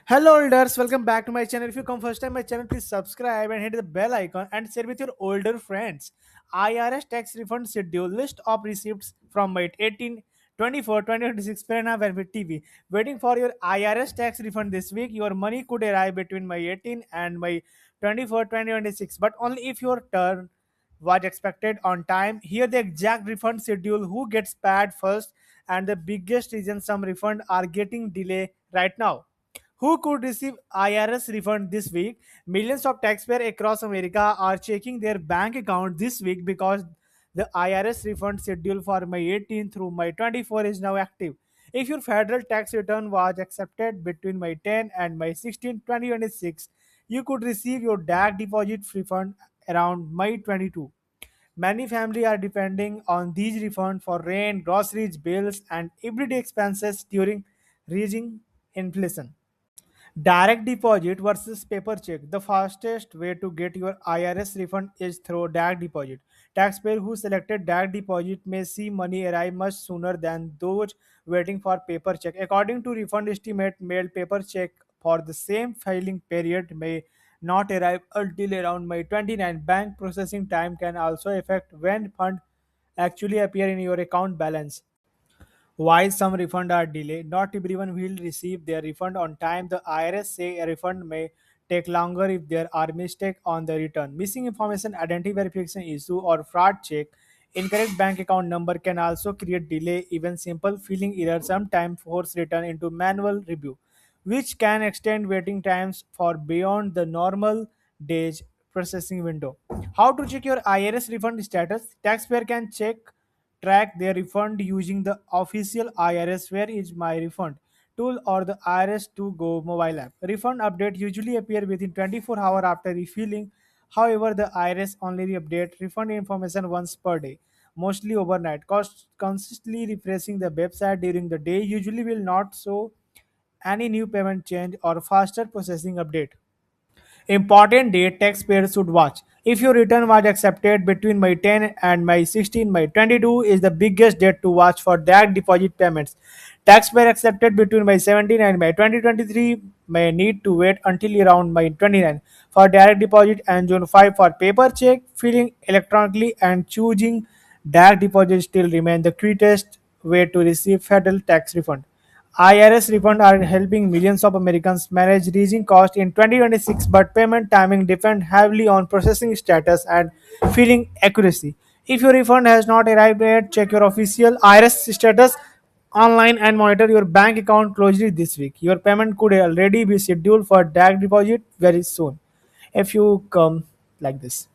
Hello, elders. Welcome back to my channel. If you come first time my channel, please subscribe and hit the bell icon and share with your older friends. IRS tax refund schedule list of receipts from my 18, 24, 2026 Prana Benefit TV. Waiting for your IRS tax refund this week. Your money could arrive between my 18 and my 24, 2026, but only if your turn was expected on time. Here the exact refund schedule, who gets paid first, and the biggest reason some refund are getting delay right now. Who could receive IRS refund this week? Millions of taxpayers across America are checking their bank account this week because the IRS refund schedule for my 18 through my 24 is now active. If your federal tax return was accepted between my 10 and my 16 2026, you could receive your DAC deposit refund around May 22. Many families are depending on these refunds for rent, groceries, bills, and everyday expenses during rising inflation. Direct deposit versus paper check. The fastest way to get your IRS refund is through direct deposit. Taxpayers who selected direct deposit may see money arrive much sooner than those waiting for paper check. According to refund estimate, mailed paper check for the same filing period may not arrive until around May 29. Bank processing time can also affect when funds actually appear in your account balance. While some refunds are delayed, not everyone will receive their refund on time. The IRS say a refund may take longer if there are mistakes on the return. Missing information, identity verification issue, or fraud check. Incorrect bank account number can also create delay. Even simple filling errors sometimes force return into manual review, which can extend waiting times for beyond the normal days processing window. How to check your IRS refund status? Taxpayer can track their refund using the official IRS Where is my refund tool or the IRS to go mobile app. Refund update usually appear within 24 hours after refilling. However, the IRS only update refund information once per day, mostly overnight. Constantly refreshing the website during the day usually will not show any new payment change or faster processing update. Important date taxpayers should watch. If your return was accepted between May 10 and May 16, May 22 is the biggest date to watch for direct deposit payments. Taxpayer accepted between May 17 and May 2023 may need to wait until around May 29 for direct deposit and June 5 for paper check, filling electronically and choosing direct deposit still remain the quickest way to receive federal tax refund. IRS refunds are helping millions of Americans manage rising costs in 2026, but payment timing depends heavily on processing status and filing accuracy. If your refund has not arrived yet, check your official IRS status online and monitor your bank account closely this week. Your payment could already be scheduled for direct deposit very soon if you come like this.